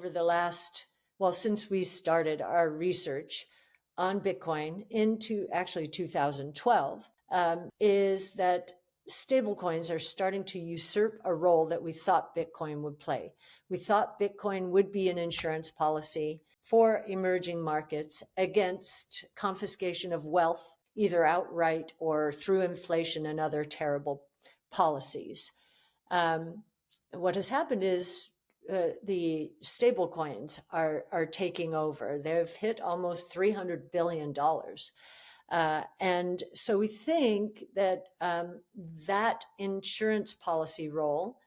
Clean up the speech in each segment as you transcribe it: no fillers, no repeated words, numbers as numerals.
over the last, since we started our research on Bitcoin into actually 2012, is that stablecoins are starting to usurp a role that we thought Bitcoin would play. We thought Bitcoin would be an insurance policy for emerging markets against confiscation of wealth, either outright or through inflation and other terrible policies. What has happened is the stablecoins are taking over. They've hit almost $300 billion. And so we think that that insurance policy role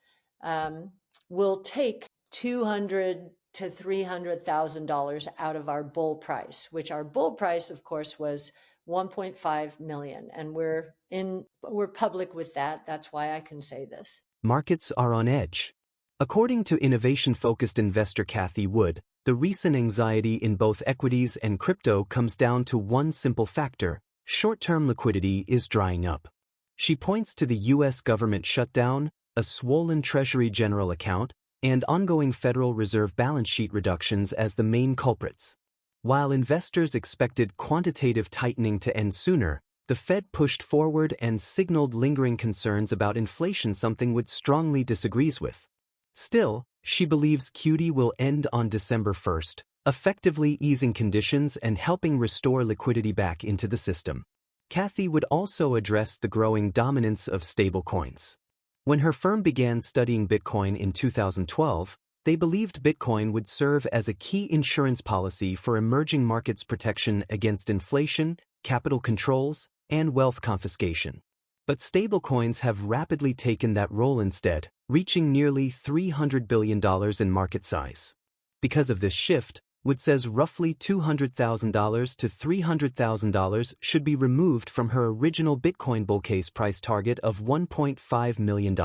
will take $200,000 to $300,000 out of our bull price, which our bull price, of course, was 1.5 million. And we're public with that. That's why I can say this. Markets are on edge. According to innovation-focused investor Cathie Wood, the recent anxiety in both equities and crypto comes down to one simple factor: short-term liquidity is drying up. She points to the U.S. government shutdown, a swollen Treasury General Account, and ongoing Federal Reserve balance sheet reductions as the main culprits. While investors expected quantitative tightening to end sooner, the Fed pushed forward and signaled lingering concerns about inflation, something Wood strongly disagrees with. Still, she believes QT will end on December 1st, effectively easing conditions and helping restore liquidity back into the system. Cathie would also address the growing dominance of stablecoins. When her firm began studying Bitcoin in 2012, they believed Bitcoin would serve as a key insurance policy for emerging markets' protection against inflation, capital controls, and wealth confiscation. But stablecoins have rapidly taken that role instead, reaching nearly $300 billion in market size. Because of this shift, Wood says roughly $200,000 to $300,000 should be removed from her original Bitcoin bull case price target of $1.5 million.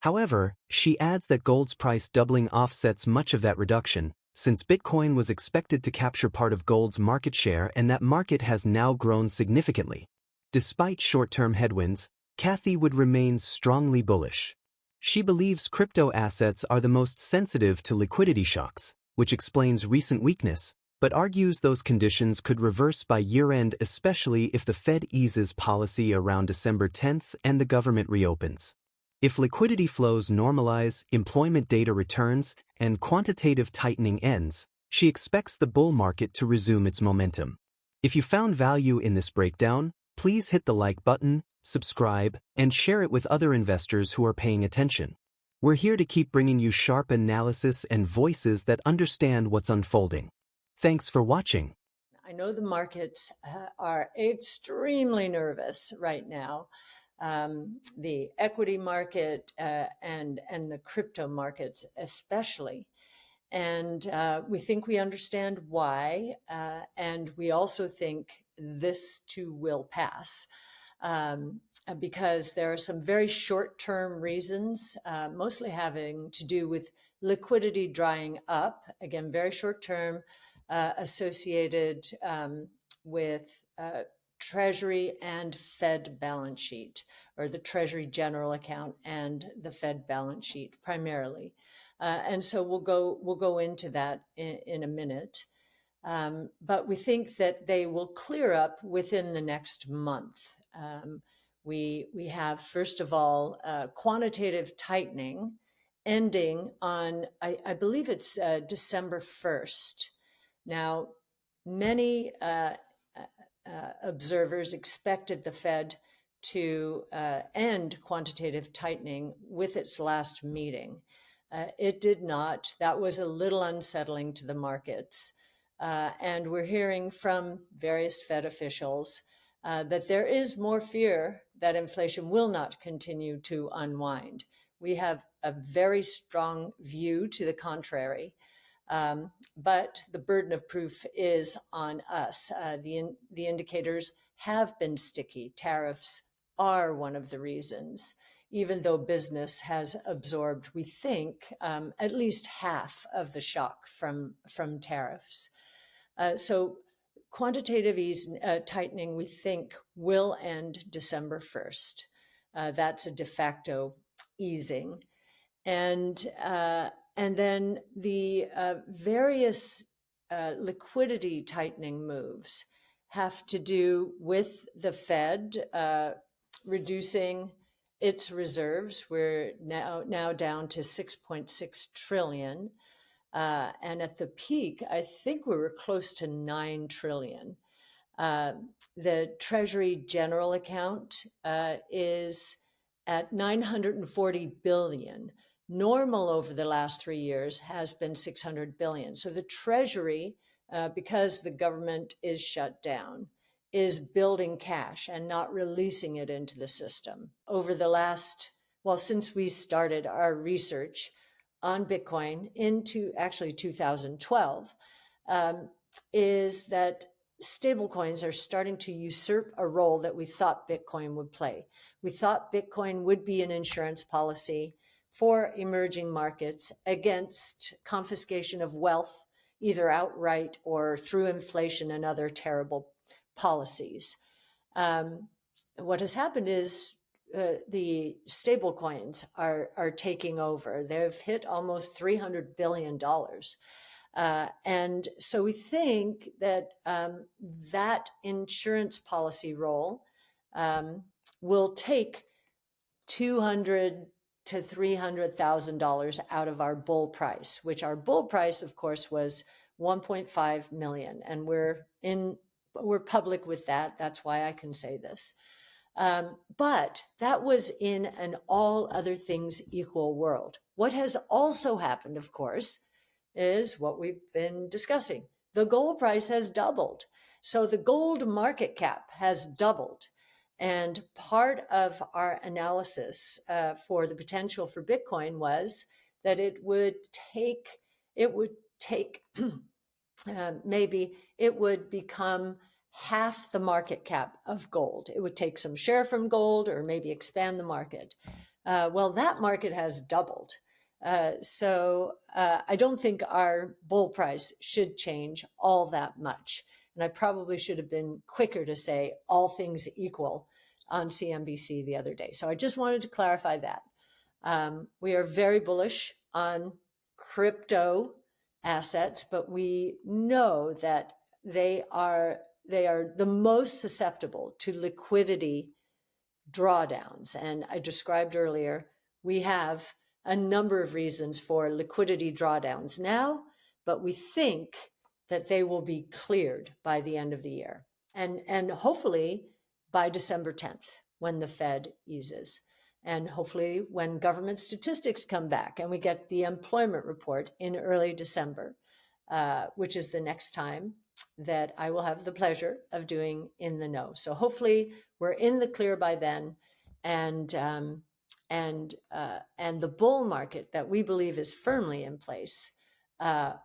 However, she adds that gold's price doubling offsets much of that reduction, since Bitcoin was expected to capture part of gold's market share, and that market has now grown significantly. Despite short-term headwinds, Cathie would remain strongly bullish. She believes crypto assets are the most sensitive to liquidity shocks, which explains recent weakness, but argues those conditions could reverse by year-end, especially if the Fed eases policy around December 10th and the government reopens. If liquidity flows normalize, employment data returns, and quantitative tightening ends, she expects the bull market to resume its momentum. If you found value in this breakdown, please hit the like button, subscribe, and share it with other investors who are paying attention. We're here to keep bringing you sharp analysis and voices that understand what's unfolding. Thanks for watching. I know the markets are extremely nervous right now. The equity market and the crypto markets especially. And we think we understand why, and we also think this too will pass. Because there are some very short-term reasons, mostly having to do with liquidity drying up, again, very short-term, associated with Treasury and Fed balance sheet, or the Treasury General Account and the Fed balance sheet primarily. And so we'll go into that in a minute. But we think that they will clear up within the next month. We have, first of all, quantitative tightening ending on, I believe it's December 1st. Now, many observers expected the Fed to end quantitative tightening with its last meeting. It did not. That was a little unsettling to the markets. And we're hearing from various Fed officials that there is more fear that inflation will not continue to unwind. We have a very strong view to the contrary, but the burden of proof is on us. The indicators have been sticky. Tariffs are one of the reasons, even though business has absorbed, we think, at least half of the shock from tariffs. So quantitative tightening, we think, will end December 1st. That's a de facto easing. And And then the various liquidity tightening moves have to do with the Fed reducing its reserves. We're now down to 6.6 trillion. And at the peak, I think we were close to 9 trillion. The Treasury General Account is at 940 billion. Normal over the last 3 years has been 600 billion. So the Treasury, because the government is shut down, is building cash and not releasing it into the system. Over the last, since we started our research on Bitcoin into actually 2012, is that stablecoins are starting to usurp a role that we thought Bitcoin would play. We thought Bitcoin would be an insurance policy for emerging markets against confiscation of wealth, either outright or through inflation and other terrible policies. What has happened is the stablecoins are taking over. They've hit almost $300 billion. And so we think that that insurance policy role will take $200,000 to $300,000 out of our bull price, which our bull price, of course, was 1.5 million. And we're public with that. That's why I can say this. But that was in an all other things equal world. What has also happened, of course, is what we've been discussing. The gold price has doubled. So the gold market cap has doubled. And part of our analysis for the potential for Bitcoin was that maybe it would become half the market cap of gold. It would take some share from gold or maybe expand the market. That market has doubled. So I don't think our bull price should change all that much. And I probably should have been quicker to say all things equal on CNBC the other day. So I just wanted to clarify that. We are very bullish on crypto assets, but we know that they are the most susceptible to liquidity drawdowns. And I described earlier, we have a number of reasons for liquidity drawdowns now, but we think that they will be cleared by the end of the year. And hopefully by December 10th, when the Fed eases. And hopefully when government statistics come back and we get the employment report in early December, which is the next time that I will have the pleasure of doing In the Know. So hopefully we're in the clear by then, and the bull market that we believe is firmly in place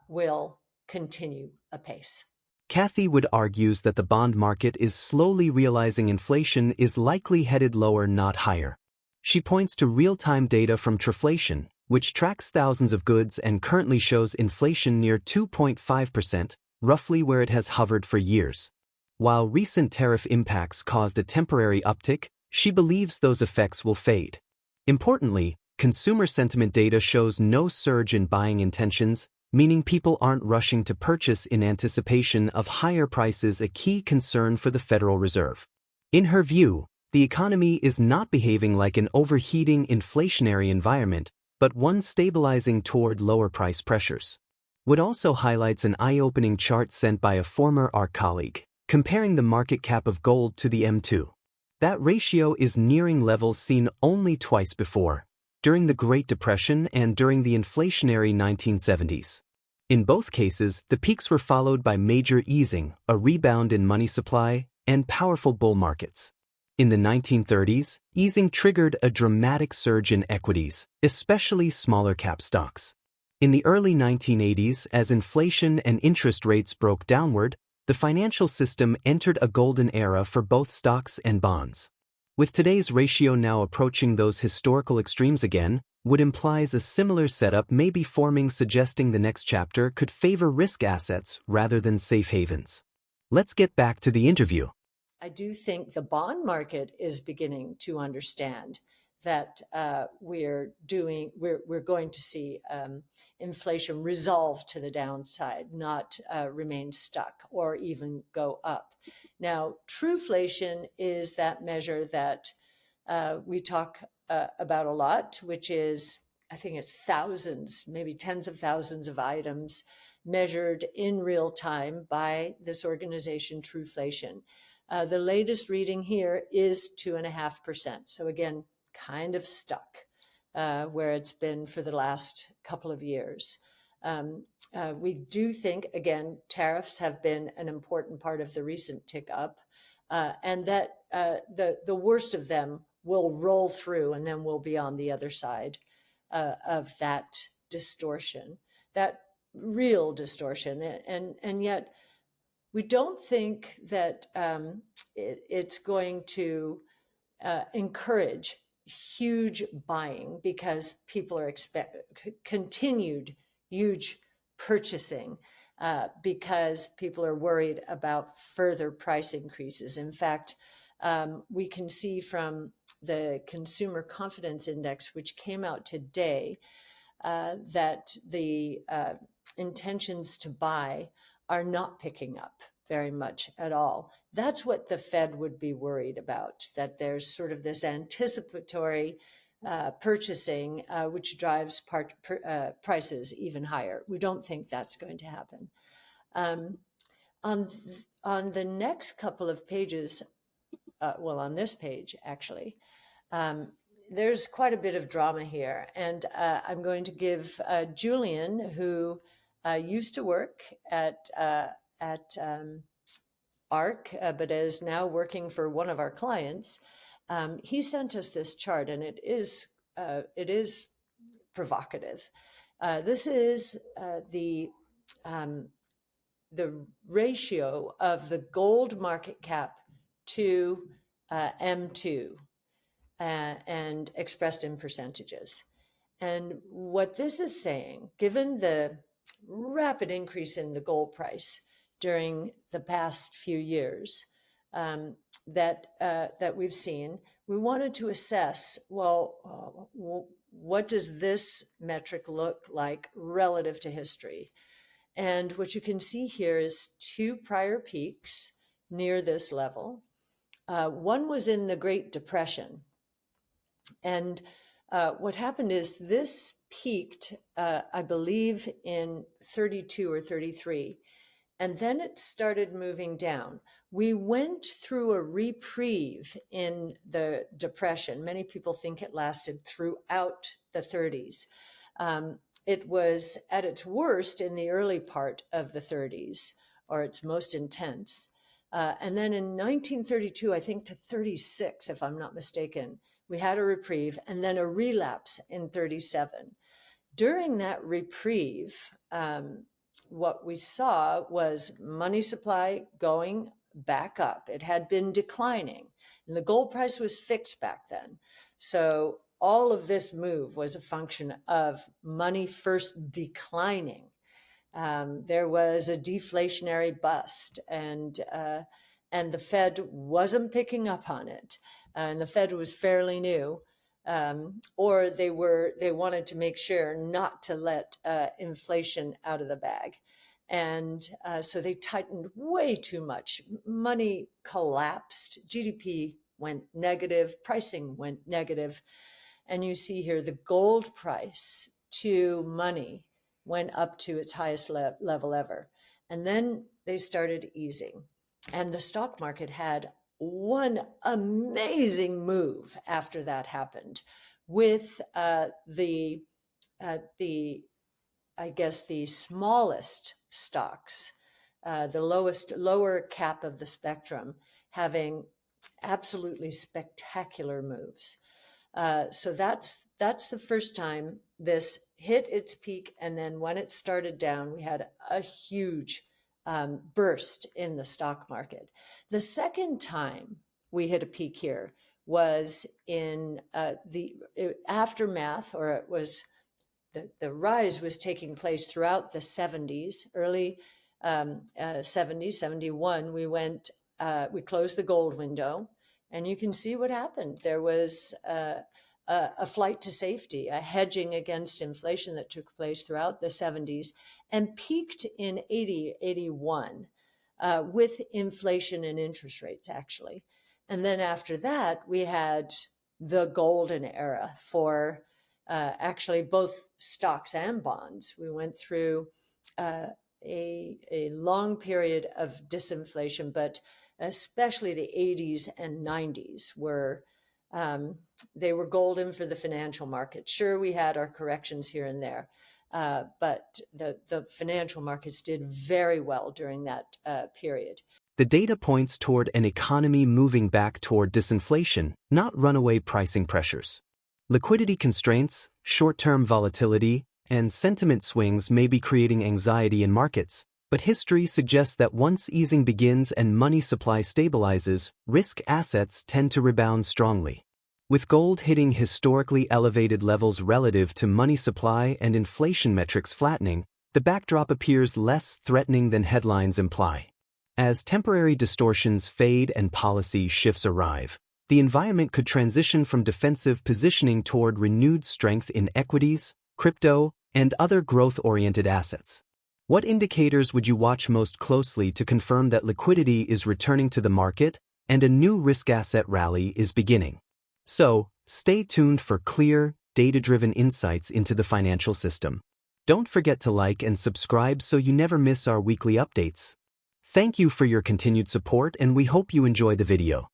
will continue apace. Cathie Wood argues that the bond market is slowly realizing inflation is likely headed lower, not higher. She points to real-time data from Triflation, which tracks thousands of goods and currently shows inflation near 2.5%, roughly where it has hovered for years. While recent tariff impacts caused a temporary uptick, she believes those effects will fade. Importantly, consumer sentiment data shows no surge in buying intentions, meaning people aren't rushing to purchase in anticipation of higher prices, a key concern for the Federal Reserve. In her view, the economy is not behaving like an overheating inflationary environment, but one stabilizing toward lower price pressures. Wood also highlights an eye-opening chart sent by a former ARC colleague, comparing the market cap of gold to the M2. That ratio is nearing levels seen only twice before, during the Great Depression and during the inflationary 1970s. In both cases, the peaks were followed by major easing, a rebound in money supply, and powerful bull markets. In the 1930s, easing triggered a dramatic surge in equities, especially smaller cap stocks. In the early 1980s, as inflation and interest rates broke downward, the financial system entered a golden era for both stocks and bonds. With today's ratio now approaching those historical extremes again, Wood implies a similar setup may be forming, suggesting the next chapter could favor risk assets rather than safe havens. Let's get back to the interview. I do think the bond market is beginning to understand that we're going to see inflation resolve to the downside, not remain stuck or even go up. Now, trueflation is that measure that we talk about a lot, which is, I think it's thousands, maybe tens of thousands of items measured in real time by this organization, Trueflation. The latest reading here is 2.5%. So again, kind of stuck where it's been for the last couple of years. We do think, again, tariffs have been an important part of the recent tick up, and that the worst of them will roll through, and then we'll be on the other side of that distortion, that real distortion. And yet we don't think that it's going to encourage huge buying, because people are continued huge purchasing because people are worried about further price increases. In fact, we can see from the Consumer Confidence Index, which came out today, that the intentions to buy are not picking up very much at all. That's what the Fed would be worried about, that there's sort of this anticipatory purchasing, which drives prices even higher. We don't think that's going to happen. On the next couple of pages, well, on this page, actually, there's quite a bit of drama here. And I'm going to give Julian, who used to work at ARC, but is now working for one of our clients. He sent us this chart, and it is provocative. This is the ratio of the gold market cap to M2 and expressed in percentages. And what this is saying, given the rapid increase in the gold price during the past few years that we've seen, we wanted to assess, well, what does this metric look like relative to history? And what you can see here is two prior peaks near this level. One was in the Great Depression. And what happened is this peaked, I believe, in 32 or 33, and then it started moving down. We went through a reprieve in the Depression. Many people think it lasted throughout the 30s. It was at its worst in the early part of the 30s, or its most intense. And then in 1932, I think to 36, if I'm not mistaken, we had a reprieve, and then a relapse in 37. During that reprieve, what we saw was money supply going back up. It had been declining, and the gold price was fixed back then. So all of this move was a function of money first declining. There was a deflationary bust, and the Fed wasn't picking up on it. And the Fed was fairly new, or they wanted to make sure not to let inflation out of the bag. And so they tightened way too much. Money collapsed, GDP went negative, pricing went negative. And you see here the gold price to money went up to its highest level ever. And then they started easing. And the stock market had one amazing move after that happened, with the smallest stocks, the lower cap of the spectrum, having absolutely spectacular moves. So that's the first time this hit its peak, and then when it started down, we had a huge burst in the stock market. The second time we hit a peak here was in the aftermath, or it was the rise was taking place throughout the 70s, early 70s, 71. We closed the gold window, and you can see what happened. There was a a flight to safety, a hedging against inflation that took place throughout the 70s and peaked in 80, 81 with inflation and interest rates, actually. And then after that, we had the golden era for actually both stocks and bonds. We went through a long period of disinflation, but especially the 80s and 90s were they were golden for the financial markets. Sure, we had our corrections here and there, but the financial markets did very well during that period. The data points toward an economy moving back toward disinflation, not runaway pricing pressures. Liquidity constraints, short-term volatility, and sentiment swings may be creating anxiety in markets, but history suggests that once easing begins and money supply stabilizes, risk assets tend to rebound strongly. With gold hitting historically elevated levels relative to money supply and inflation metrics flattening, the backdrop appears less threatening than headlines imply. As temporary distortions fade and policy shifts arrive, the environment could transition from defensive positioning toward renewed strength in equities, crypto, and other growth-oriented assets. What indicators would you watch most closely to confirm that liquidity is returning to the market and a new risk asset rally is beginning? So, stay tuned for clear, data-driven insights into the financial system. Don't forget to like and subscribe so you never miss our weekly updates. Thank you for your continued support, and we hope you enjoy the video.